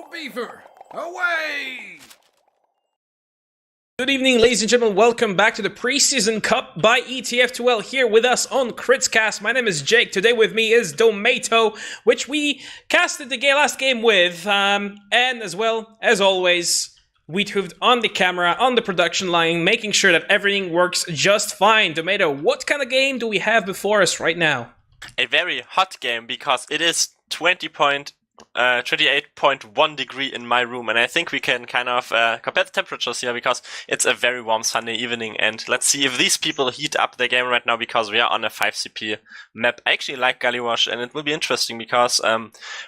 Go Beaver! Away! Good evening, ladies and gentlemen. Welcome back to the Preseason Cup by ETF2L here with us on Critscast. My name is Jake. Today with me is Domaytoe, which we casted the last game with. And as well, as always, Wiethoofd on the camera, on the production line, making sure that everything works just fine. Domaytoe, what kind of game do we have before us right now? A very hot game because it is 28.1 degree in my room, and I think we can kind of compare the temperatures here because it's a very warm Sunday evening. And let's see if these people heat up the game right now because we are on a 5CP map. I actually like Gullywash, and it will be interesting because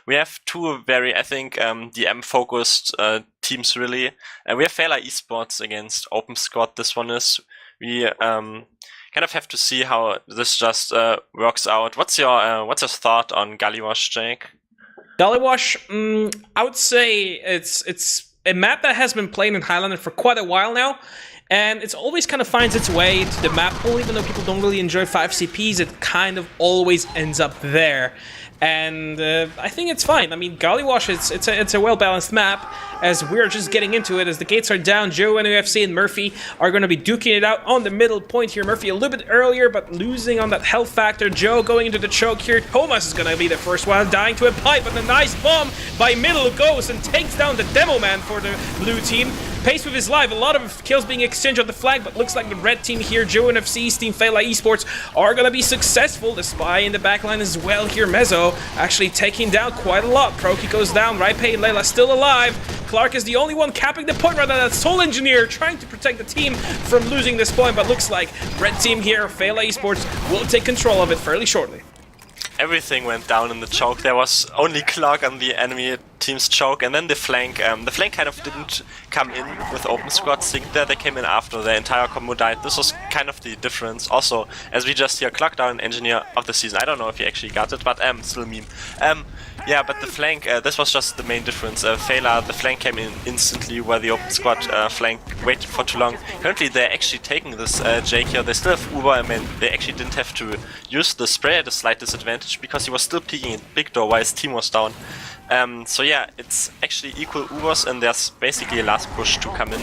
we have two very, I think, DM focused teams really. We have Feila eSports against Open Squad. This one is we kind of have to see how this just works out. What's your thought on Gullywash, Jake? Gullywash, I would say it's a map that has been played in Highlander for quite a while now, and it always kind of finds its way to the map pool. Even though people don't really enjoy 5CPs, it kind of always ends up there. And I think it's fine. I mean, Gullywash, it's a well-balanced map, as we're just getting into it. As the gates are down, Joe and UFC and Murphy are going to be duking it out on the middle point here. Murphy a little bit earlier, but losing on that health factor. Joe going into the choke here. Thomas is going to be the first one, dying to a pipe, but a nice bomb by middle goes and takes down the demo man for the blue team. Pace with his life, a lot of kills being exchanged on the flag, but looks like the red team here, Joe and FC's team, Feila eSports, are going to be successful. The spy in the backline as well here, Mezzo, actually taking down quite a lot. Proki goes down, Raipe and Layla still alive. Clark is the only one capping the point right now. That Soul Engineer trying to protect the team from losing this point, but looks like red team here, Feila eSports, will take control of it fairly shortly. Everything went down in the choke. There was only Clark on the enemy team's choke, and then the flank. The flank kind of didn't come in with Open Squad sync there. They came in after their entire combo died. This was kind of the difference. Also, as we just hear, Clark down Engineer of the season. I don't know if he actually got it, but still a meme. Yeah, but the flank, this was just the main difference. Feila, the flank came in instantly where the Open Squad flank waited for too long. Currently, they're actually taking this Jake here. They still have Uber. I mean, they actually didn't have to use the spray at a slight disadvantage because he was still peeking in big door while his team was down. So yeah, it's actually equal Ubers, and there's basically a last push to come in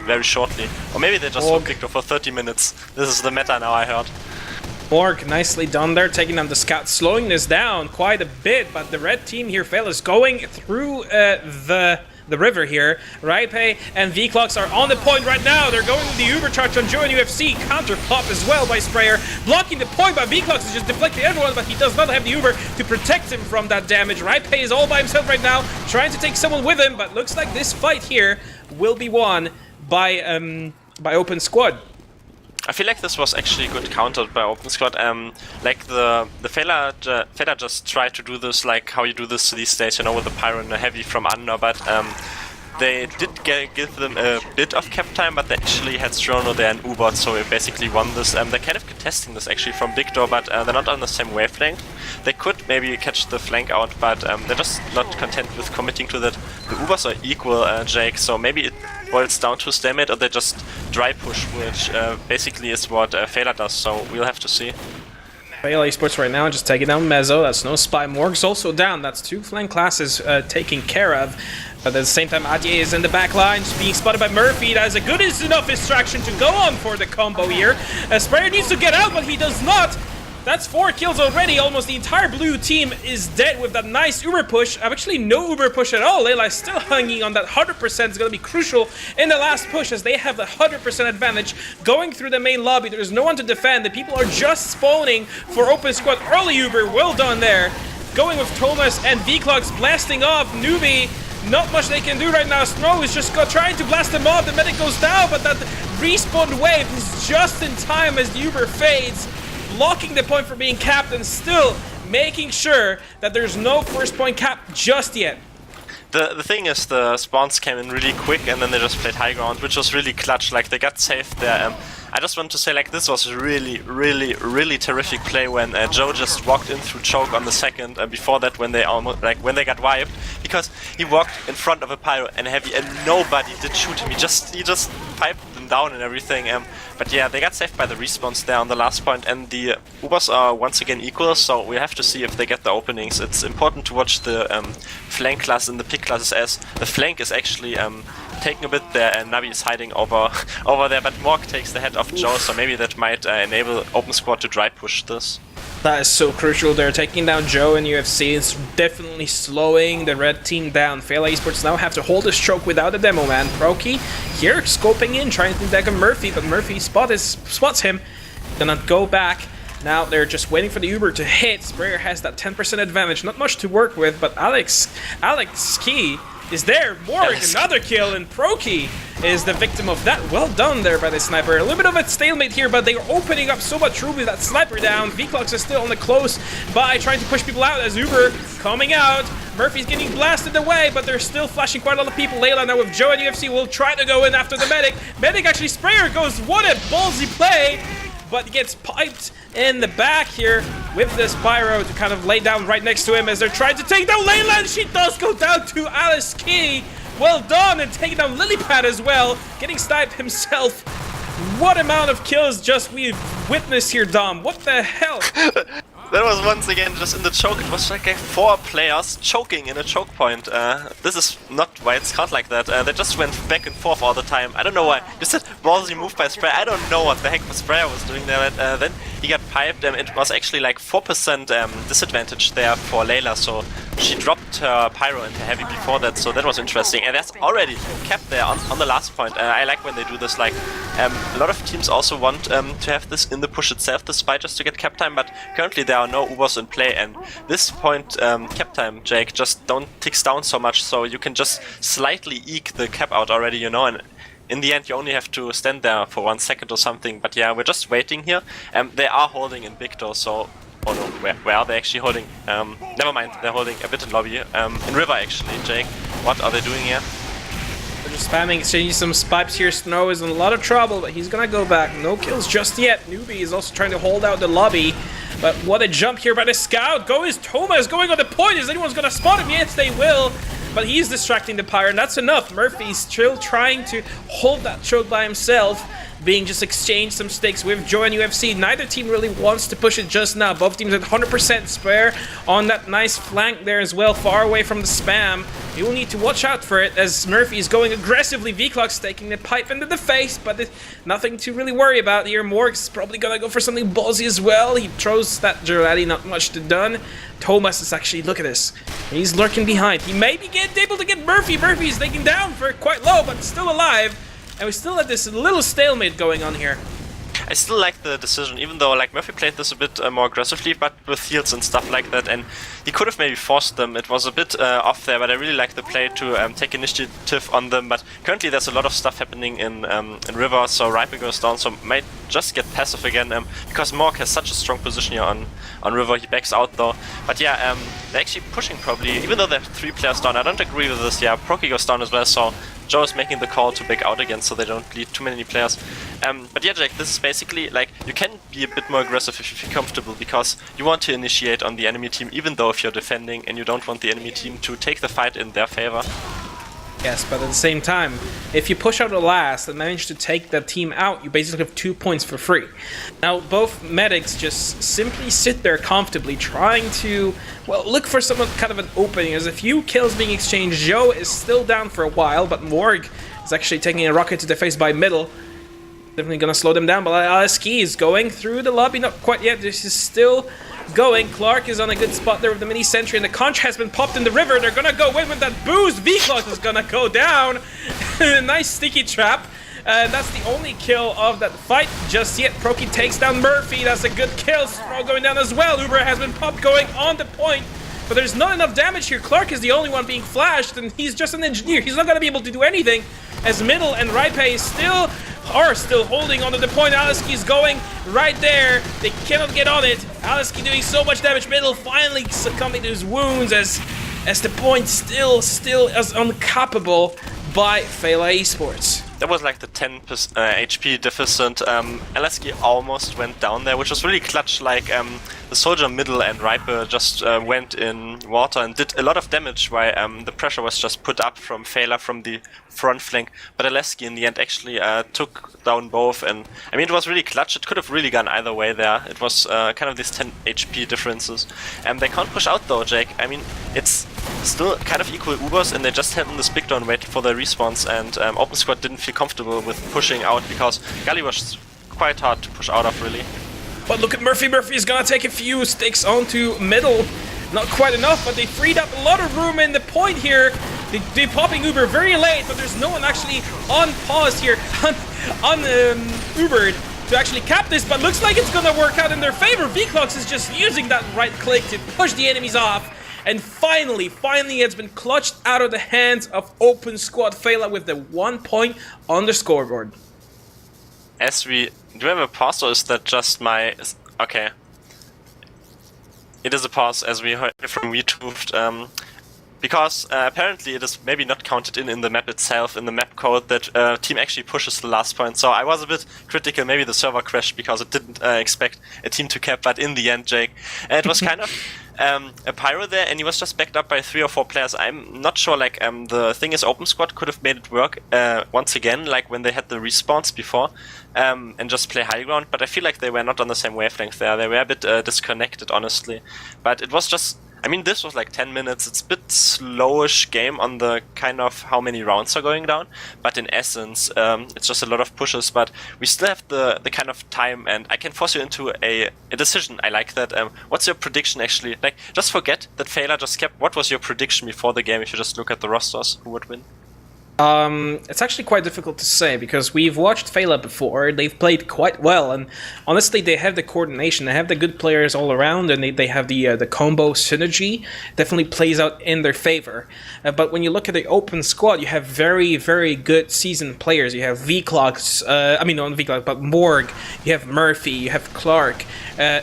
very shortly. Or maybe they just hold big door for 30 minutes. This is the meta now, I heard. Morg, nicely done there, taking down the scout, slowing this down quite a bit, but the red team here, Feila, is going through the river here. Raipe and V-Clocks are on the point right now. They're going with the Uber charge on Joe and UFC. Counter pop as well by Sprayer. Blocking the point, but V-Clocks is just deflecting everyone, but he does not have the Uber to protect him from that damage. Raipe is all by himself right now, trying to take someone with him, but looks like this fight here will be won by Open Squad. I feel like this was actually good countered by Open Squad. Like the Feila just tried to do this like how you do this these days, you know, with the Pyro and the Heavy from under, but they did give them a bit of cap time, but they actually had Strono there and U-bot, so we basically won this. They're kind of contesting this actually from big door, but they're not on the same wavelength. They could maybe catch the flank out, but they're just not content with committing to that. The Ubers are equal, Jake, so maybe it boils down to stalemate, or they just dry push, which basically is what Feila does, so we'll have to see. Feila eSports right now just taking down Mezzo. That's no spy. Morg's also down. That's two flank classes taken care of. But at the same time, Adier is in the back line, being spotted by Murphy. That is a good enough distraction to go on for the combo here. Sprayer needs to get out, but he does not. That's 4 kills already. Almost the entire blue team is dead with that nice Uber push. Actually, no Uber push at all. Layla is still hanging on that 100%. It's going to be crucial in the last push as they have the 100% advantage going through the main lobby. There's no one to defend. The people are just spawning for Open Squad. Early Uber, well done there. Going with Thomas and V-Clocks blasting off Newbie. Not much they can do right now. Snow is just trying to blast them off. The medic goes down, but that respawn wave is just in time as the Uber fades, blocking the point from being capped and still making sure that there's no first point cap just yet. The thing is, the spawns came in really quick and then they just played high ground, which was really clutch. Like, they got saved there. I just want to say, like, this was really terrific play when Joe just walked in through choke on the second. Before that, when they got wiped, because he walked in front of a Pyro and Heavy and nobody did shoot him. He just piped them down and everything. But yeah, they got saved by the respawns there on the last point, and the Ubers are once again equal, so we have to see if they get the openings. It's important to watch the flank class and the pick classes, as the flank is actually taking a bit there, and Navi is hiding over there, but Morg takes the head off Joe, so maybe that might enable Open Squad to dry push this. That is so crucial. They're taking down Joe and UFC. It's definitely slowing the red team down. Feila eSports now have to hold this choke without a demo man. Proki here scoping in, trying to deck on Murphy, but Murphy spots him. Gonna go back. Now they're just waiting for the Uber to hit. Sprayer has that 10% advantage. Not much to work with, but Alex Key is there. Morg, another kill, and Proki is the victim of that. Well done there by the sniper. A little bit of a stalemate here, but they are opening up so much room with that sniper down. Vclox is still on the close by trying to push people out as Uber coming out. Murphy's getting blasted away, but they're still flashing quite a lot of people. Layla now with Joe and UFC will try to go in after the medic. Medic actually, Sprayer goes, what a ballsy play! But he gets piped in the back here with this pyro to kind of lay down right next to him as they're trying to take down Layla, and she does go down to Alice Key. Well done, and taking down Lilypad as well, getting sniped himself. What amount of kills just we've witnessed here, Dom? What the hell? That was once again just in the choke. It was like 4 players choking in a choke point. This is not why it's called like that. They just went back and forth all the time. I don't know why. Just a ballsy move by Sprayer. I don't know what the heck Sprayer was doing there. Then he got piped. It was actually like 4% disadvantage there for Layla. So she dropped her pyro into heavy before that. So that was interesting. And that's already kept there on the last point. I like when they do this. Like a lot of teams also want to have this in the push itself, the spy, just to get cap time. But currently there are no Ubers in play, and this point cap time, Jake, just don't ticks down so much, so you can just slightly eke the cap out already, you know, and in the end you only have to stand there for 1 second or something. But yeah, we're just waiting here. They are holding in big door, so oh no, where are they actually holding? Never mind, they're holding a bit in lobby. In river actually, Jake. What are they doing here? They're just spamming, exchanging some spikes here. Snow is in a lot of trouble, but he's gonna go back. No kills just yet. Newbie is also trying to hold out the lobby. But what a jump here by the scout. Thomas going on the point. Is anyone's gonna spot him? Yes, they will. But he's distracting the pyre, and that's enough. Murphy's still trying to hold that choke by himself, being just exchanged some stakes with Joe and UFC. Neither team really wants to push it just now. Both teams at 100% spare on that nice flank there as well, far away from the spam. You will need to watch out for it as Murphy is going aggressively. Vclox taking the pipe into the face, but nothing to really worry about here. Morg's probably gonna go for something ballsy as well. He throws that jakeowaty, not much to done. Thomas is actually, look at this. He's lurking behind. He may be able to get Murphy. Murphy's taken down for quite low, but still alive. And we still have this little stalemate going on here. I still like the decision, even though like Murphy played this a bit more aggressively, but with heals and stuff like that, and he could have maybe forced them. It was a bit off there, but I really like the play to take initiative on them. But currently there's a lot of stuff happening in river, so Riper goes down, so might just get passive again, because Morg has such a strong position here on river. He backs out though. But yeah, they're actually pushing probably, even though they're 3 players down. I don't agree with this. Yeah, Proki goes down as well, so Joe is making the call to back out again so they don't lead too many players. But yeah, Jake, this is basically like, you can be a bit more aggressive if you feel comfortable, because you want to initiate on the enemy team, even though if you're defending and you don't want the enemy team to take the fight in their favor. Yes, but at the same time, if you push out the last and manage to take that team out, you basically have 2 points for free. Now, both medics just simply sit there comfortably, trying to, well, look for some kind of an opening. There's a few kills being exchanged. Joe is still down for a while, but Morg is actually taking a rocket to the face by middle. Definitely gonna slow them down, but Aliski is going through the lobby. Not quite yet, this is still going. Clark is on a good spot there with the mini sentry, and the conch has been popped in the river. They're gonna go in with that boost. Vclox is gonna go down. Nice sticky trap. That's the only kill of that fight just yet. Proki takes down Murphy. That's a good kill. Sproul going down as well. Uber has been popped going on the point, but there's not enough damage here. Clark is the only one being flashed, and he's just an engineer. He's not gonna be able to do anything, as Middle and Raipe are still holding onto the point. Aliski is going right there. They cannot get on it. Aliski doing so much damage. Middle finally succumbing to his wounds as the point still is uncappable by Feila eSports. That was like the 10 HP deficit. Aliski almost went down there, which was really clutch. Like the soldier Middle and Riper just went in water and did a lot of damage, while the pressure was just put up from Feila from the front flank, but Aleski in the end actually took down both, and I mean it was really clutch. It could have really gone either way there. It was kind of these 10 HP differences. They can't push out though, Jake. I mean, it's still kind of equal Ubers, and they just had in this big down waited for their respawns, and Open Squad didn't feel comfortable with pushing out because Gully was quite hard to push out of, really. But look at Murphy. Murphy's gonna take a few sticks onto middle. Not quite enough, but they freed up a lot of room in the point here. They popping Uber very late, but there's no one actually on pause here, on Ubered to actually cap this, but looks like it's gonna work out in their favor. Vclox is just using that right click to push the enemies off. And finally, it's been clutched out of the hands of Open Squad Feila with the 1 point on the scoreboard. Do we have a pause, or is that just my... Okay. It is a pause, as we heard from Wiethoofd, because apparently it is maybe not counted in the map itself, in the map code, that team actually pushes the last point. So I was a bit critical, maybe the server crashed because it didn't expect a team to cap, but in the end, Jake, it was kind of a pyro there, and he was just backed up by 3 or 4 players. I'm not sure, like, the thing is, Open Squad could have made it work once again, like when they had the respawns before, and just play high ground, but I feel like they were not on the same wavelength there. They were a bit disconnected, honestly. But it was just... I mean, this was like 10 minutes. It's a bit slowish game on the kind of how many rounds are going down, but in essence, it's just a lot of pushes, but we still have the kind of time, and I can force you into a decision. I like that. What's your prediction, actually? Like, just forget that Feila just kept... What was your prediction before the game if you just look at the rosters? Who would win? It's actually quite difficult to say because we've watched Feila before. They've played quite well, and honestly, they have the coordination. They have the good players all around, and they have the combo synergy. Definitely plays out in their favor. But when you look at the Open Squad, you have very, very good seasoned players. You have Vclox, not Vclox, but Morg. You have Murphy. You have Clark.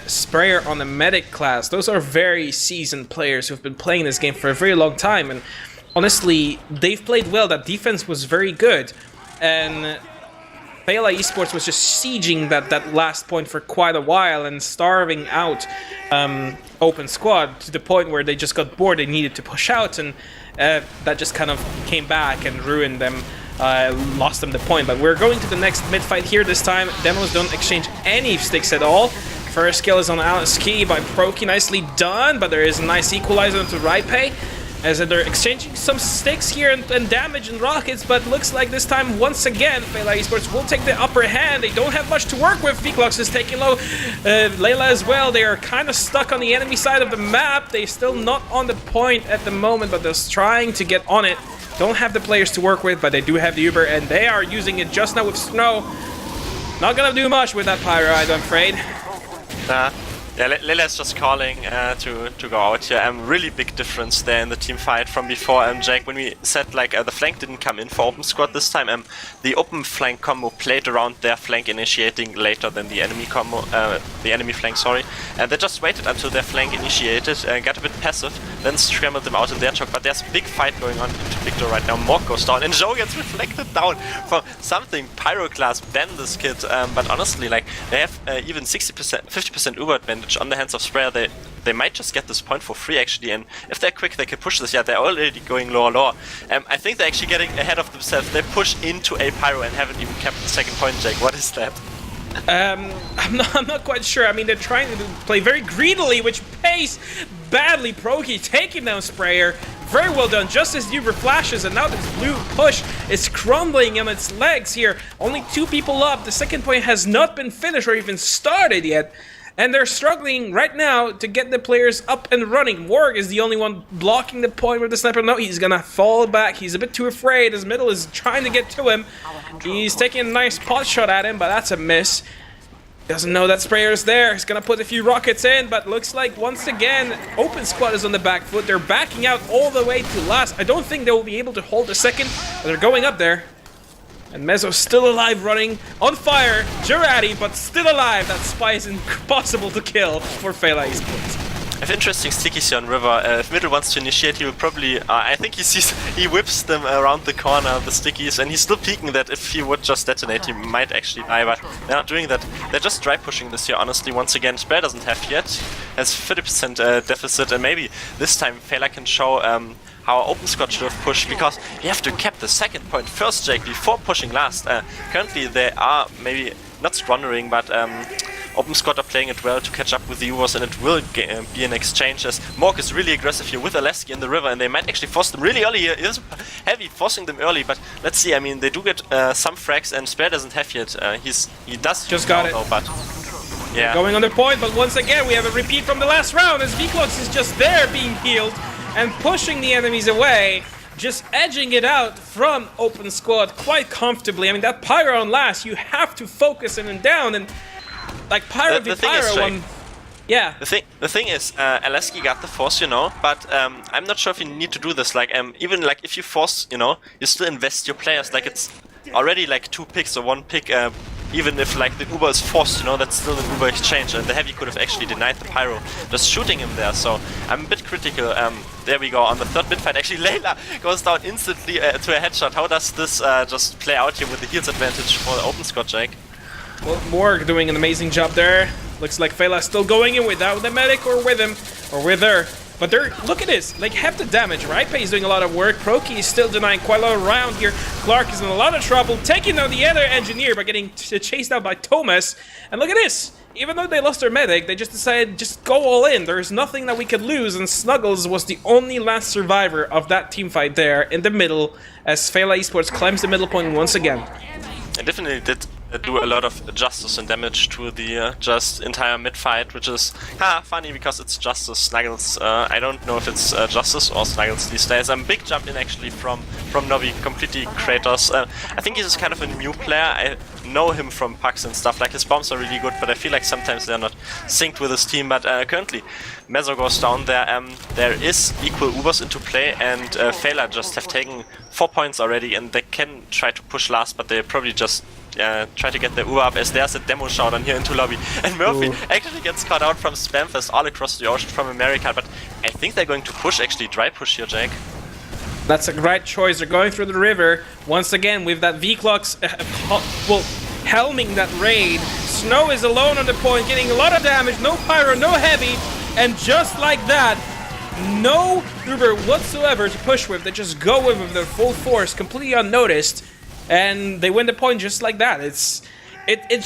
Sprayer on the medic class. Those are very seasoned players who've been playing this game for a very long time, and honestly, they've played well. That defense was very good, and Feila eSports was just sieging that last point for quite a while and starving out Open Squad to the point where they just got bored. They needed to push out, and that just kind of came back and ruined them, lost them the point. But we're going to the next mid fight here this time. Demos don't exchange any sticks at all. First kill is on Aleski by Proki, nicely done, but there is a nice equalizer onto Raipe, as they're exchanging some sticks here and damage and rockets, but looks like this time, once again, Feila eSports will take the upper hand. They don't have much to work with. Vclox is taking low. Layla as well. They are kind of stuck on the enemy side of the map. They're still not on the point at the moment, but they're trying to get on it. Don't have the players to work with, but they do have the Uber, and they are using it just now with Snow. Not gonna do much with that Pyro, I'm afraid. Yeah, Lela's just calling to go out here. Really big difference there in the team fight from before. Jake, when we said like the flank didn't come in for Open Squad this time, the open flank combo played around their flank initiating later than the enemy combo, the enemy flank, sorry. And they just waited until their flank initiated, got a bit passive, then scrambled them out in their choke. But there's a big fight going on into Victor right now. Mork goes down, and Joe gets reflected down from something Pyro class ban this kid. But honestly, like they have even 60%, 50% Uber advantage on the hands of Sprayer. They might just get this point for free actually, and if they're quick they can push this. Yeah, they're already going lower. I think they're actually getting ahead of themselves. They push into a Pyro and haven't even kept the second point, Jake. What is that? I'm not quite sure. I mean, they're trying to play very greedily, which pays badly. Proki taking down Sprayer. Very well done, just as Uber flashes, and now this blue push is crumbling on its legs here. Only 2 people up. The second point has not been finished or even started yet. And they're struggling right now to get the players up and running. Morg is the only one blocking the point with the sniper. No, he's gonna fall back. He's a bit too afraid. His middle is trying to get to him. He's taking a nice pot shot at him, but that's a miss. Doesn't know that Sprayer's there. He's gonna put a few rockets in, but looks like once again, Open Squad is on the back foot. They're backing out all the way to last. I don't think they will be able to hold a second, but they're going up there. And Mezzo's still alive, running on fire. jakeowaty, but still alive. That Spy is impossible to kill for Feila eSports. have interesting stickies here on river. If middle wants to initiate, he will probably... I think he whips them around the corner, the stickies, and he's still peeking that if he would just detonate, he might actually die, but they're not doing that. They're just dry pushing this here, honestly, once again. Spare doesn't have yet, has 30% deficit, and maybe this time Feila can show how Open Squad should have pushed, because you have to cap the second point first, Jake, before pushing last. Currently they are maybe not strundering, but Open Squad are playing it well to catch up with the Ubers, and it will be an exchange, as Mork is really aggressive here with Aleski in the river, and they might actually force them really early here. It is heavy forcing them early, but let's see. I mean, they do get some frags, and Spare doesn't have yet. He does just got it, though, but yeah. Going on the point, but once again we have a repeat from the last round as Viklux is just there being healed and pushing the enemies away, just edging it out from Open Squad quite comfortably. I mean, that Pyro on last, you have to focus in and down, and like Pyro v Pyro one. Yeah. The thing is, Aleski got the force, you know, but I'm not sure if you need to do this. Like, even like if you force, you know, you still invest your players. Like, it's already like 2 picks or 1 pick. Even if like the Uber is forced, you know, that's still an Uber exchange, and the Heavy could have actually denied the Pyro, just shooting him there. So I'm a bit critical. There we go on the third mid fight. Actually, Layla goes down instantly to a headshot. How does this just play out here with the heals advantage for the Open Squad, Jake? Well, Morg doing an amazing job there. Looks like Feila still going in without the medic or with him or with her. But they're, look at this, like half the damage, right? Pei is doing a lot of work. Proki is still denying quite a lot of round here. Clark is in a lot of trouble, taking down the other engineer by getting chased out by Thomas. And look at this, even though they lost their medic, they just decided just go all in. There's nothing that we could lose, and Snuggles was the only last survivor of that team fight there in the middle as Feila eSports climbs the middle point once again. It definitely did do a lot of justice and damage to the just entire mid fight, which is funny because it's Justice Snuggles. I don't know if it's Justice or Snuggles these days. Big jump in actually from Novi, completely Kratos. I think he's kind of a new player. I know him from pucks and stuff. Like, his bombs are really good, but I feel like sometimes they're not synced with his team. But currently, Mezzo goes down there. There is equal Ubers into play, and Feila just have taken 4 points already, and they can try to push last, but they probably just try to get the Uber up, as there's a demo showdown here into lobby. And Murphy actually gets caught out from Spamfest all across the ocean from America, but I think they're going to push, actually dry push here, Jake. That's a great choice. They're going through the river once again with that V-Clocks helming that raid. Snow is alone on the point, getting a lot of damage, no Pyro, no Heavy, and just like that, no Uber whatsoever to push with. They just go with their full force, completely unnoticed, and they win the point just like that. It's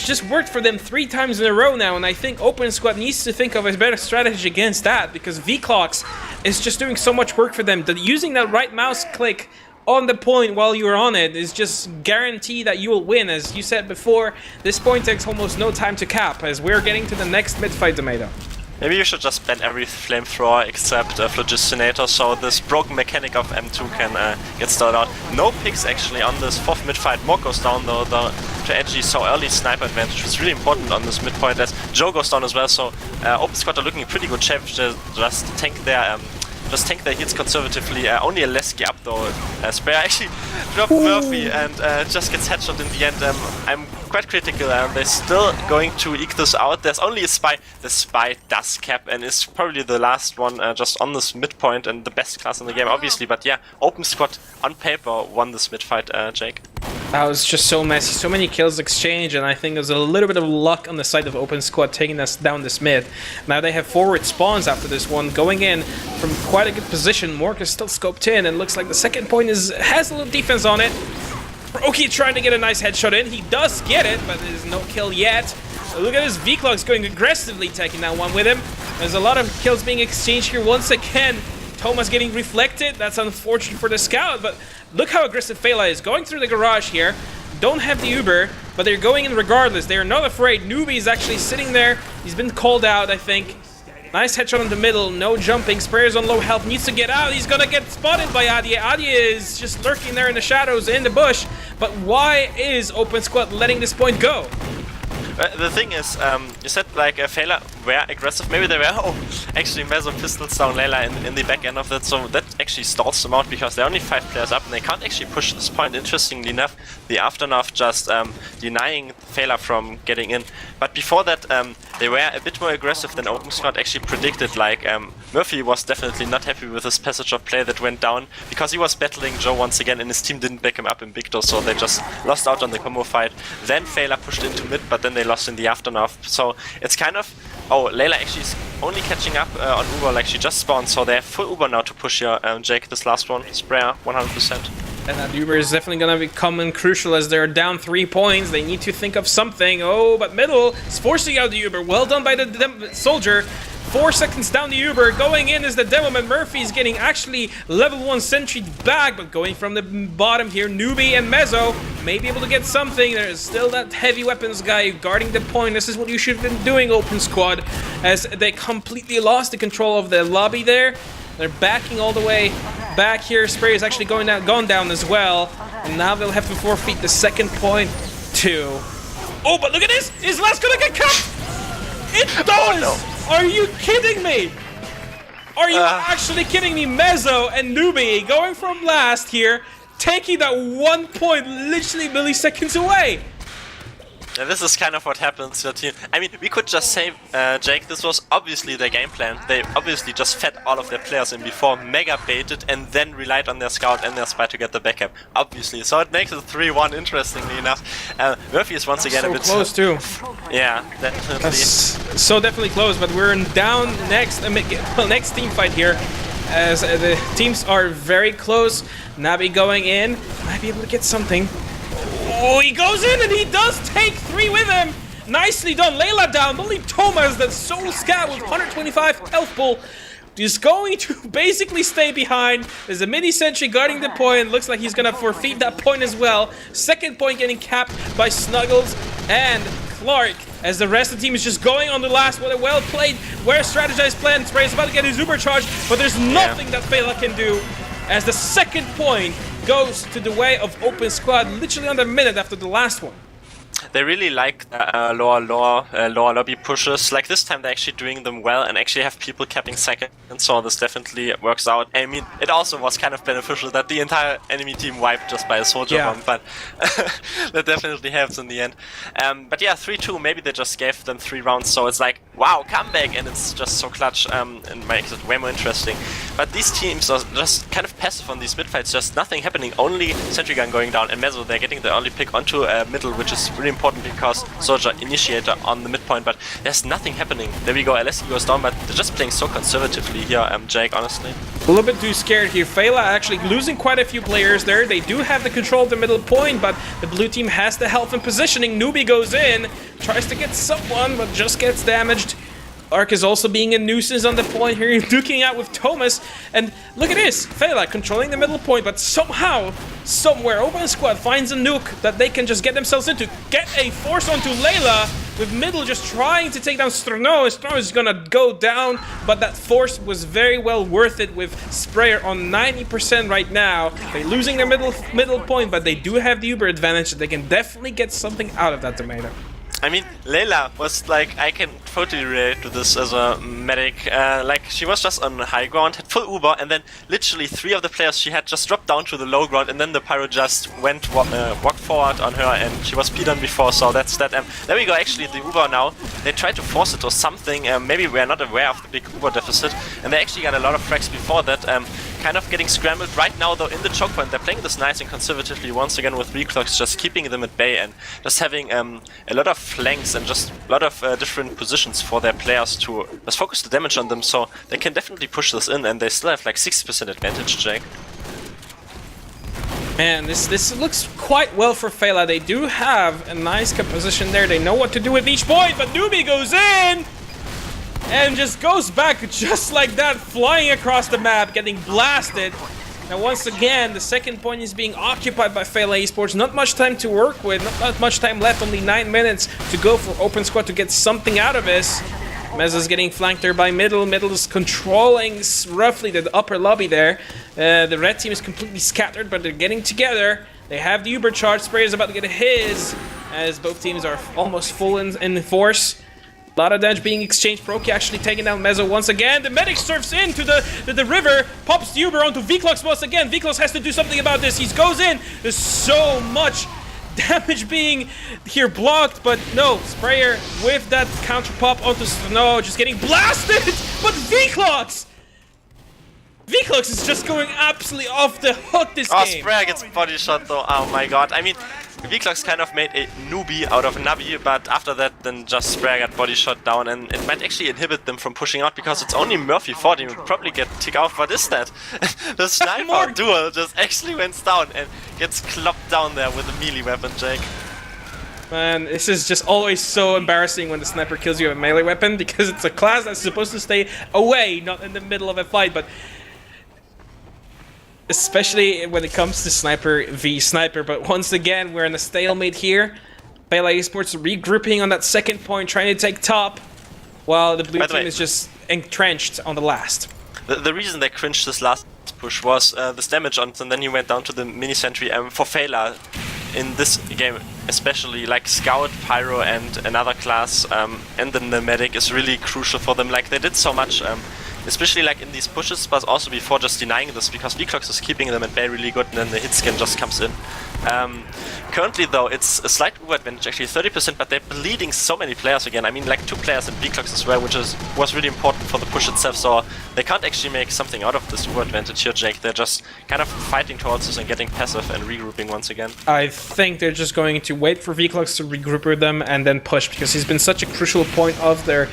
just worked for them 3 times in a row now, and I think Open Squad needs to think of a better strategy against that, because V-Clocks is just doing so much work for them. Using that right mouse click on the point while you're on it is just guarantee that you will win. As you said before, this point takes almost no time to cap, as we're getting to the next mid-fight, Domaytoe. Maybe you should just ban every flamethrower except Phlogistonator, so this broken mechanic of M2 can get started out. No picks actually on this 4th mid-fight. Mork goes down though, to edgy, so early sniper advantage was really important on this mid-point, as Joe goes down as well, so Open Squad are looking in pretty good shape to just tank their hits conservatively. Only a Leski up though. Spare actually dropped Murphy and just gets headshot in the end. I'm quite critical. They're still going to eke this out. There's only a Spy. The Spy does cap and is probably the last one just on this midpoint and the best class in the game, obviously. But yeah, Open Squad on paper won this mid-fight, Jake. That was just so messy, so many kills exchanged, and I think there's a little bit of luck on the side of Open Squad taking us down this mid. Now they have forward spawns after this one, going in from quite a good position. Mork is still scoped in, and looks like the second point has a little defense on it. Proki trying to get a nice headshot in. He does get it, but there's no kill yet. So look at this V-Clocks going aggressively, taking that one with him. There's a lot of kills being exchanged here once again. Thomas getting reflected. That's unfortunate for the scout, but look how aggressive Feila is. Going through the garage here. Don't have the Uber, but they're going in regardless. They are not afraid. Newbie is actually sitting there. He's been called out, I think. Nice headshot in the middle. No jumping. Sprayer's on low health. Needs to get out. He's gonna get spotted by Adye. Adye is just lurking there in the shadows, in the bush. But why is Open Squad letting this point go? The thing is, you said like Feila were aggressive, maybe they were, actually Mezzo pistols down Layla in the back end of that, so that actually stalls them out because there are only 5 players up and they can't actually push this point. Interestingly enough, the Aftermath just denying Feila from getting in. But before that, they were a bit more aggressive than OpenSquad actually predicted. Like, Murphy was definitely not happy with his passage of play that went down because he was battling Joe once again and his team didn't back him up in Big Door, so they just lost out on the combo fight. Then Feila pushed into mid, but then they lost in the Aftermath. So it's kind of... Oh, Layla actually is only catching up on Uber, like she just spawned, so they have full Uber now to push here. Jake, this last one, Sprayer, 100%. And that Uber is definitely going to become crucial as they're down 3 points. They need to think of something. Oh, but middle is forcing out the Uber. Well done by the soldier. 4 seconds down the Uber. Going in is the Devilman. Murphy is getting actually level 1 sentry back, but going from the bottom here, Newbie and Mezzo may be able to get something. There's still that heavy weapons guy guarding the point. This is what you should have been doing, OpenSquad, as they completely lost the control of the lobby there. They're backing all the way back here. Spray is actually gone down as well. And now they'll have to forfeit the second point too. Oh, but look at this! Is Last gonna get cut? It does! Oh, no. Are you kidding me? Are you actually kidding me? Mezzo and Newbie going from last here, taking that 1 point literally milliseconds away. Yeah, this is kind of what happens to the team. I mean, we could just say, Jake, this was obviously their game plan. They obviously just fed all of their players in before, mega baited, and then relied on their scout and their spy to get the backup. Obviously, so it makes it 3-1. Interestingly enough, Murphy is once again so a bit close too. Yeah, definitely. That's so definitely close, but we're down next. Next team fight here, as the teams are very close. Nabi going in, might be able to get something. Oh, he goes in and he does take 3 with him. Nicely done. Layla down. Only Thomas, that Soul Scat with 125 health pool, is going to basically stay behind. There's a mini sentry guarding the point. Looks like he's gonna forfeit that point as well. Second point getting capped by Snuggles and Clark, as the rest of the team is just going on the last. What a well played, where strategized plan. Spray is about to get his Uber charge, but there's nothing that Feila can do, as the second point goes to the way of OpenSquad literally under a minute after the last one. They really like lower lobby pushes. Like this time they're actually doing them well and actually have people capping second, and so this definitely works out. I mean, it also was kind of beneficial that the entire enemy team wiped just by a soldier bomb, but that definitely helps in the end. But yeah, 3-2, maybe they just gave them 3 rounds, so it's like, wow, comeback, and it's just so clutch and makes it way more interesting. But these teams are just kind of passive on these mid fights, just nothing happening, only sentry gun going down, and Mezzo, they're getting the early pick onto middle, which is really important because soldier initiator on the midpoint, but there's nothing happening. There we go, LSE goes down, but they're just playing so conservatively here, Jake, honestly. A little bit too scared here. Feila actually losing quite a few players there. They do have the control of the middle point, but the blue team has the health and positioning. Newbie goes in, tries to get someone, but just gets damaged. Ark is also being a nuisance on the point here, duking out with Thomas. And look at this, Feila controlling the middle point, but somehow, somewhere, OpenSquad finds a nuke that they can just get themselves into. Get a force onto Layla, with middle just trying to take down Strno. Strno is gonna go down, but that force was very well worth it with Sprayer on 90% right now. They're losing their middle point, but they do have the Uber advantage. They can definitely get something out of that Domaytoe. I mean, Layla was like, I can totally relate to this as a medic. Like, she was just on high ground, had full Uber, and then literally 3 of the players she had just dropped down to the low ground, and then the Pyro just walked forward on her, and she was P-done before, so that's that. There we go, actually, the Uber now. They tried to force it or something. Maybe we're not aware of the big Uber deficit, and they actually got a lot of frags before that. Kind of getting scrambled right now, though, in the choke point. They're playing this nice and conservatively once again with reclocks, just keeping them at bay and just having a lot of flanks and just a lot of different positions for their players to just focus the damage on them, so they can definitely push this in, and they still have like 60% advantage, Jake. Man, this looks quite well for Feila. They do have a nice composition there. They know what to do with each point, but Newbie goes in! And just goes back just like that, flying across the map, getting blasted. Now once again, the second point is being occupied by Feila eSports. Not much time to work with, not much time left, only 9 minutes to go for OpenSquad to get something out of this. Mezzo's getting flanked there by middle. Middle is controlling roughly the upper lobby there. The red team is completely scattered, but they're getting together. They have the Uber charge. Spray is about to get his, as both teams are almost full in force. A lot of damage being exchanged. Proki actually taking down Mezzo once again. The medic surfs into the river, pops the Uber onto Vclox once again. Vclox has to do something about this. He goes in. There's so much damage being here blocked, but no, Sprayer with that counter pop onto Snow, just getting blasted. But Vclox is just going absolutely off the hook this game. Oh, Sprayer gets body shot though. Oh my god. I mean, Vclox kind of made a newbie out of Navi, but after that, then just Sprayer got body shot down, and it might actually inhibit them from pushing out because it's only Murphy 40 who would probably get ticked off. What is that? The sniper duel just actually went down and gets clopped down there with a melee weapon, Jake. Man, this is just always so embarrassing when the sniper kills you with a melee weapon because it's a class that's supposed to stay away, not in the middle of a fight, but especially when it comes to sniper v sniper. But once again, we're in a stalemate here. Feila eSports regrouping on that second point, trying to take top, while the blue team is just entrenched on the last. The reason they cringed this last push was this damage on, and then you went down to the mini sentry. For Feila in this game, especially like Scout, Pyro, and another class, and then the medic is really crucial for them. Like they did so much. Especially like in these pushes, but also before just denying this, because Vclox is keeping them at bay really good, and then the hit scan just comes in. Currently though, it's a slight Uber advantage, actually 30%, but they're bleeding so many players again. I mean, like 2 players in Vclox as well, which was really important for the push itself, so they can't actually make something out of this Uber advantage here, Jake. They're just kind of fighting towards this and getting passive and regrouping once again. I think they're just going to wait for Vclox to regroup with them and then push, because he's been such a crucial point of their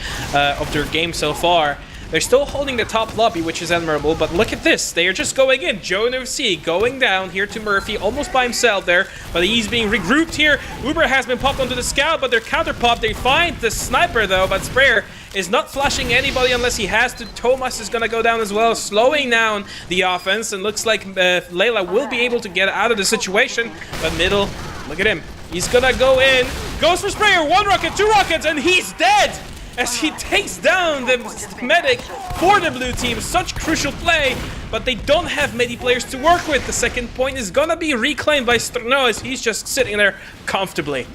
game so far. They're still holding the top lobby, which is admirable, but look at this. They are just going in. Joe and FC going down here to Murphy, almost by himself there, but he's being regrouped here. Uber has been popped onto the Scout, but they're counter-popped. They find the sniper, though, but Sprayer is not flashing anybody unless he has to. Thomas is going to go down as well, slowing down the offense, and looks like Layla will be able to get out of the situation, but middle, look at him. He's going to go in, goes for Sprayer, 1 rocket, 2 rockets, and he's dead! As he takes down the medic for the blue team. Such crucial play, but they don't have many players to work with. The second point is gonna be reclaimed by Strno as he's just sitting there comfortably.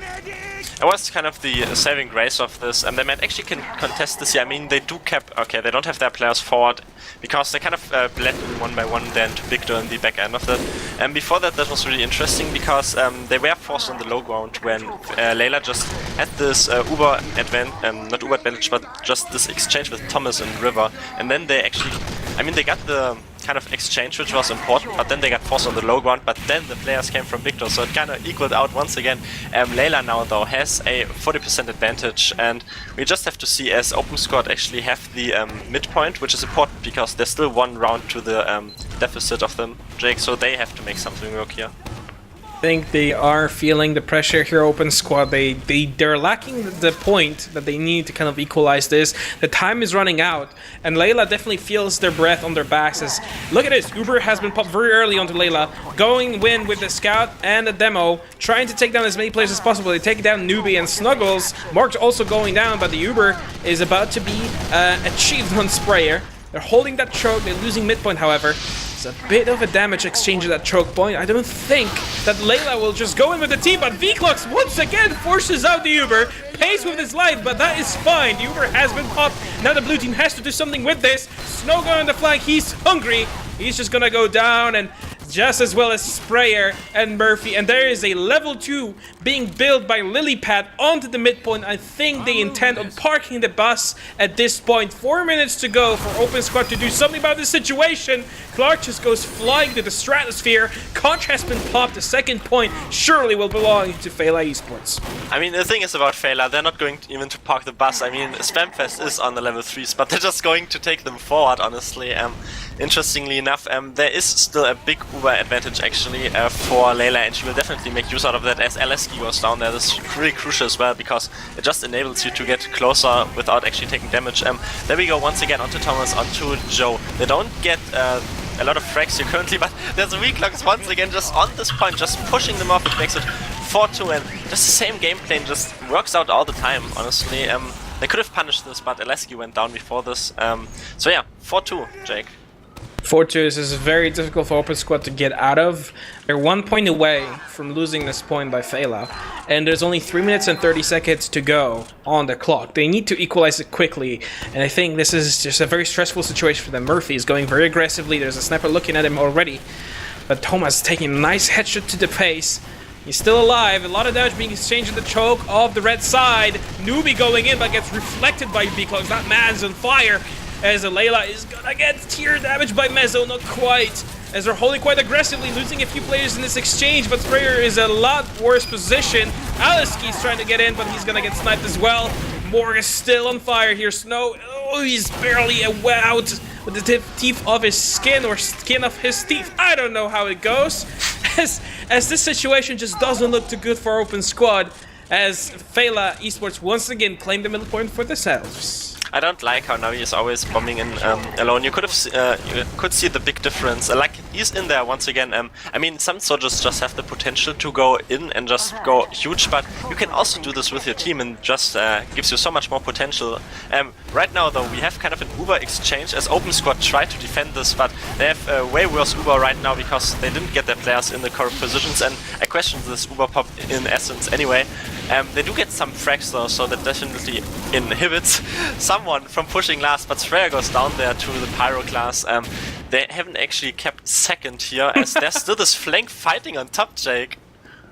It was kind of the saving grace of this, and they might actually can contest this here. I mean, they do cap. Okay, they don't have their players forward because they kind of bled in 1 by 1 then to Victor in the back end of that. And before that, that was really interesting because they were forced on the low ground when Layla just had this Uber advantage, not Uber advantage, but just this exchange with Thomas and River. And then they actually, I mean, they got the kind of exchange, which was important, but then they got forced on the low ground, but then the players came from Victor, so it kind of equaled out once again. Layla now, though, has a 40% advantage, and we just have to see as Open Squad actually have the midpoint, which is important because there's still 1 round to the deficit of them, Jake, so they have to make something work here. I think they are feeling the pressure here, Open Squad. They're lacking the point that they need to kind of equalize this. The time is running out, and Layla definitely feels their breath on their backs. As look at this, Uber has been popped very early onto Layla, going win with the Scout and the Demo, trying to take down as many players as possible. They take down Newbie and Snuggles. Mark's also going down, but the Uber is about to be achieved on Sprayer. They're holding that choke, they're losing midpoint, however. It's a bit of a damage exchange at that choke point. I don't think that Layla will just go in with the team, but Vclox once again forces out the Uber, pays with his life, but that is fine. The Uber has been popped. Now the blue team has to do something with this. Snow going on the flank, he's hungry. He's just gonna go down, and just as well as Sprayer and Murphy. And there is a level 2 being built by Lilypad onto the midpoint. I think they intend on parking the bus at this point. 4 minutes to go for Open Squad to do something about this situation. Clark just goes flying to the stratosphere. Conch has been popped. The second point surely will belong to Feila eSports. I mean, the thing is about Feila, they're not going even to park the bus. I mean, Spamfest is on the level 3s, but they're just going to take them forward, honestly. Interestingly enough, there is still a big Uber advantage actually for Layla, and she will definitely make use out of that as LSG goes down there. This is really crucial as well because it just enables you to get closer without actually taking damage. There we go once again onto Thomas, onto Joe. They don't get a lot of frags here currently, but there's a Vclox once again just on this point, just pushing them off, which makes it 4-2, and just the same game plan just works out all the time, honestly. They could have punished this, but LSG went down before this. So yeah, 4-2, Jake. Fortress is very difficult for Open Squad to get out of. They're 1 point away from losing this point by Feila, and there's only 3 minutes and 30 seconds to go on the clock. They need to equalize it quickly, and I think this is just a very stressful situation for them. Murphy is going very aggressively. There's a sniper looking at him already, but Thomas taking a nice headshot to the face. He's still alive. A lot of damage being exchanged in the choke of the red side. Newbie going in, but gets reflected by V-Clogs. That man's on fire. As Layla is gonna get tear damage by Mezzo, not quite. As they're holding quite aggressively, losing a few players in this exchange, but Sprayer is a lot worse position. Aliski's trying to get in, but he's gonna get sniped as well. Morg is still on fire here. Snow, oh, he's barely out with the teeth of his skin, or skin of his teeth. I don't know how it goes. As this situation just doesn't look too good for Open Squad, as Feila eSports once again claim the middle point for themselves. I don't like how Navi is always bombing in alone. You could see the big difference. Like, he's in there once again. I mean, some soldiers just have the potential to go in and just go huge, but you can also do this with your team and just gives you so much more potential. Right now, though, we have kind of an Uber exchange as Open Squad tried to defend this, but they have a way worse Uber right now because they didn't get their players in the correct positions, and I question this Uber pop in essence anyway. They do get some frags though, so that definitely inhibits someone from pushing last, but Freya goes down there to the Pyro class. They haven't actually kept second here, as there's still this flank fighting on top, Jake.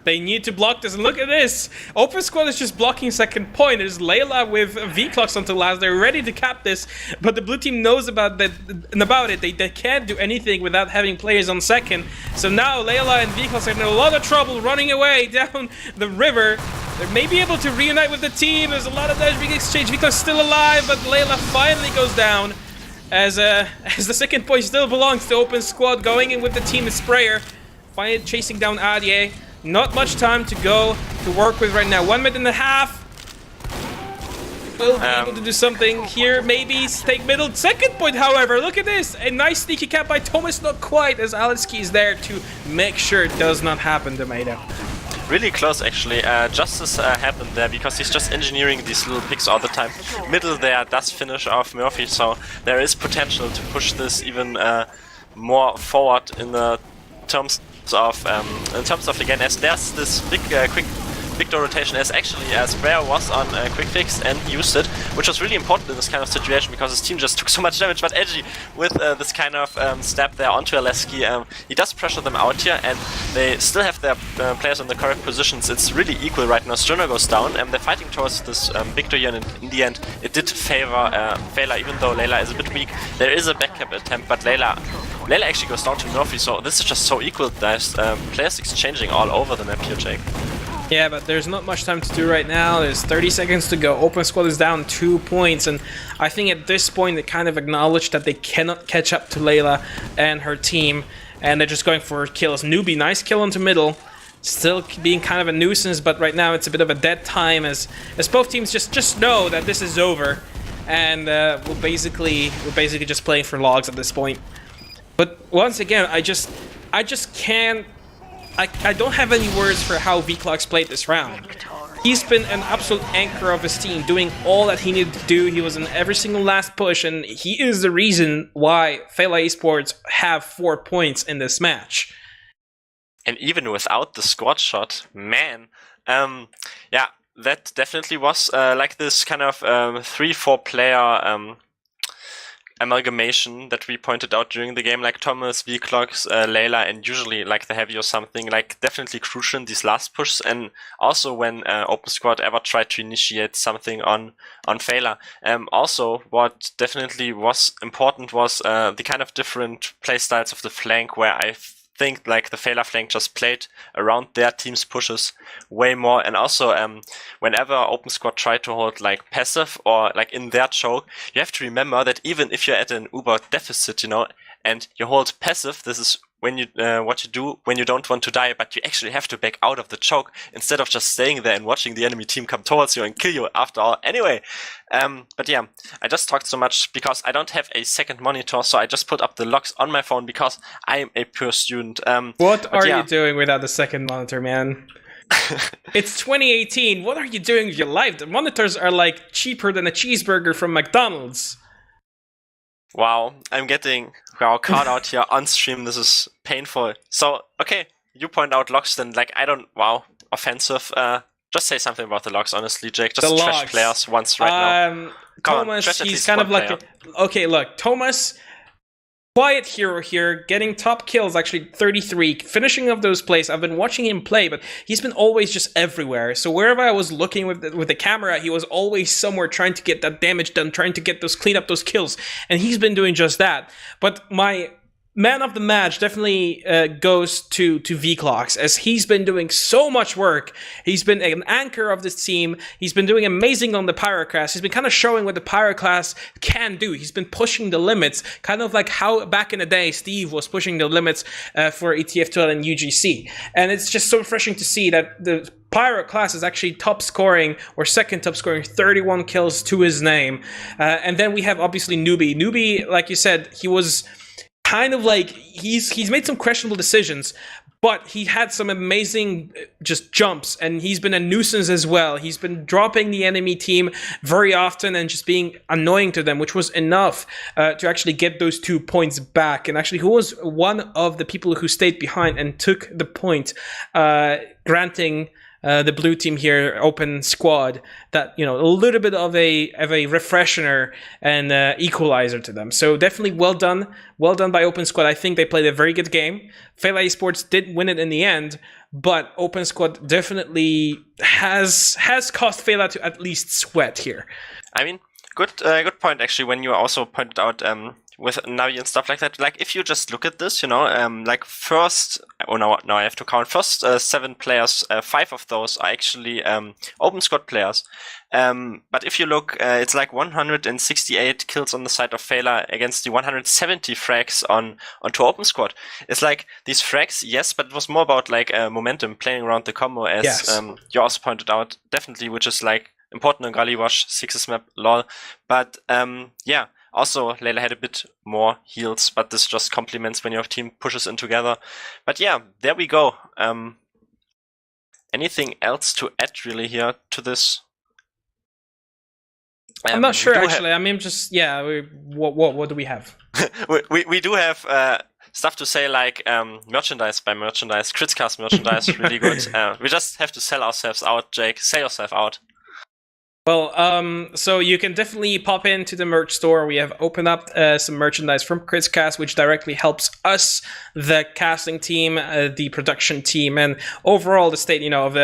They need to block this, and look at this! Open Squad is just blocking second point. There's Layla with V-Clocks onto last. They're ready to cap this, but the blue team knows about it. They can't do anything without having players on second. So now Layla and V-Clocks are in a lot of trouble running away down the river. They may be able to reunite with the team. There's a lot of damage being exchanged. V-Clocks still alive, but Layla finally goes down. As the second point still belongs to Open Squad, going in with the team is Sprayer. Finally chasing down Adye. Not much time to go to work with right now. 1 minute and a half. We'll be able to do something here. Maybe take middle. Second point, however. Look at this. A nice sneaky cap by Thomas. Not quite, as Aliski is there to make sure it does not happen, Domaytoe. Really close, actually. Justice happened there because he's just engineering these little picks all the time. Middle there does finish off Murphy, so there is potential to push this even more forward in the terms of again, as there's this big quick door rotation, as actually Sprayer was on quick fix and used it, which was really important in this kind of situation because his team just took so much damage. But Edgy with this kind of stab there onto Aleski, he does pressure them out here, and they still have their players in the correct positions. It's really equal right now. Sturner goes down, and they're fighting towards this victory, and in the end it did favor Feila, even though Layla is a bit weak. There is a backcap attempt, but Layla actually goes down to Murphy, so this is just so equal. There's players exchanging all over the map here, Jake. Yeah, but there's not much time to do right now. There's 30 seconds to go. Open Squad is down 2 points, and I think at this point they kind of acknowledge that they cannot catch up to Layla and her team, and they're just going for kills. Newbie, nice kill into middle. Still being kind of a nuisance, but right now it's a bit of a dead time as both teams just know that this is over, and we're basically just playing for logs at this point. But once again, I just can't. I don't have any words for how V-Clocks played this round. He's been an absolute anchor of his team, doing all that he needed to do. He was in every single last push, and he is the reason why Feila eSports have 4 points in this match. And even without the squad shot, man, yeah, that definitely was like this kind of 3-4 player amalgamation that we pointed out during the game, like Thomas, V-Clocks, Layla, and usually like the Heavy or something, like definitely crucial in these last pushes, and also when Open Squad ever tried to initiate something on Feila. Also, what definitely was important was the kind of different playstyles of the flank, where I think like the Feila flank just played around their team's pushes way more, and also whenever Open Squad tried to hold like passive or like in their choke, you have to remember that even if you're at an Uber deficit, you know, and you hold passive, this is when you what you do when you don't want to die, but you actually have to back out of the choke instead of just staying there and watching the enemy team come towards you and kill you after all. Anyway, but yeah, I just talked so much because I don't have a second monitor, so I just put up the logs on my phone because I am a pure student. What are you doing without the second monitor, man? It's 2018. What are you doing with your life? The monitors are like cheaper than a cheeseburger from McDonald's. Wow, I'm getting caught out here on stream. This is painful. So, okay, you point out logs, then like I don't. Wow, offensive. Just say something about the logs, honestly, Jake. Just The trash logs. players once right now. Come on, Thomas, trash at he's least kind of one like player. okay. Look, Thomas, quiet hero here, getting top kills, actually 33, finishing of those plays. I've been watching him play, but he's been always just everywhere. So wherever I was looking with the camera, he was always somewhere trying to get that damage done, trying to get those clean up those kills, and he's been doing just that. But my man of the match definitely goes to Vclox, as he's been doing so much work. He's been an anchor of this team. He's been doing amazing on the Pyro class. He's been kind of showing what the Pyro class can do. He's been pushing the limits, kind of like how back in the day Steve was pushing the limits for ETF2L and UGC. And it's just so refreshing to see that the Pyro class is actually top scoring, or second top scoring, 31 kills to his name. And then we have obviously Newbie. Newbie, like you said, he was kind of like, he's made some questionable decisions, but he had some amazing just jumps, and he's been a nuisance as well. He's been dropping the enemy team very often and just being annoying to them, which was enough to actually get those 2 points back. And actually, who was one of the people who stayed behind and took the point, granting the blue team here, open squad, that, you know, a little bit of a refreshener and equalizer to them. So definitely well done by open squad. I think they played a very good game. Feila eSports did win it in the end, but open squad definitely has caused Feila to at least sweat here. I mean, good point actually. When you also pointed out with Navi and stuff like that. Like if you just look at this, you know, like first, oh no, I have to count. First 7 players, 5 of those are actually open squad players. But if you look, it's like 168 kills on the side of Feila against the 170 frags onto open squad. It's like these frags, yes, but it was more about like momentum, playing around the combo, as Yes. you also pointed out, definitely, which is like important in Gully Wash, 6's map, lol. But yeah. Also, Layla had a bit more heals, but this just complements when your team pushes in together. But yeah, there we go. Anything else to add really here to this? I'm not sure actually. I mean, just what do we have? we do have stuff to say, like merchandise by merchandise, Critscast merchandise, really good. We just have to sell ourselves out, Jake. Sell yourself out. Well, so you can definitely pop into the merch store. We have opened up some merchandise from Critscast, which directly helps us, the casting team, the production team, and overall the state, you know, of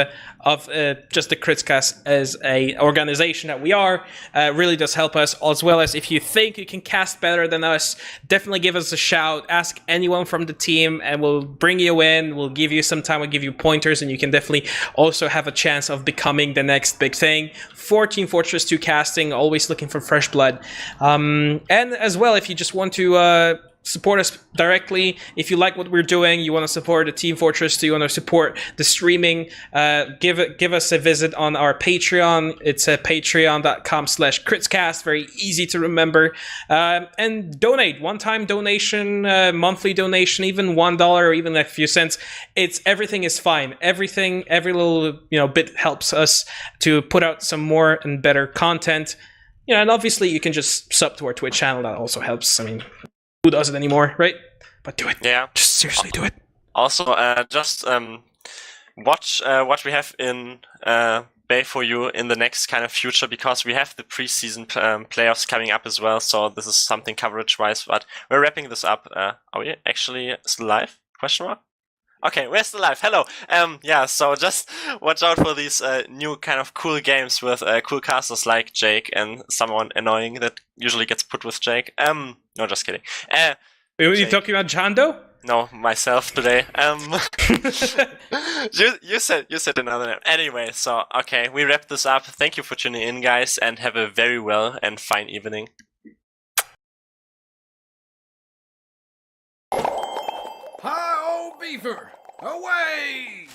just the Critscast as a organization that we are, really does help us. As well as if you think you can cast better than us, definitely give us a shout. Ask anyone from the team, and we'll bring you in. We'll give you some time. We'll give you pointers, and you can definitely also have a chance of becoming the next big thing. 14 Fortress 2 casting, always looking for fresh blood. And as well, if you just want to support us directly, if you like what we're doing, you want to support the Team Fortress 2, you want to support the streaming, give us a visit on our Patreon. It's patreon.com/critscast, very easy to remember. And donate, one-time donation, monthly donation, even $1 or even a few cents. Everything is fine. Every little bit helps us to put out some more and better content. You know, and obviously you can just sub to our Twitch channel. That also helps. I mean, who does it anymore, right? But do it. Yeah. Just seriously do it. Also, just watch what we have in Bay for you in the next kind of future, because we have the preseason playoffs coming up as well. So this is something coverage-wise. But we're wrapping this up. Are we actually still live? Question mark? Okay, we're still live. Hello. Yeah, so just watch out for these new kind of cool games with cool casters like Jake and someone annoying that usually gets put with Jake. No, just kidding. Are you talking about Jando? No, myself today. You said another name. Anyway, so okay, we wrap this up. Thank you for tuning in, guys, and have a very well and fine evening. Hi, old beaver! Away!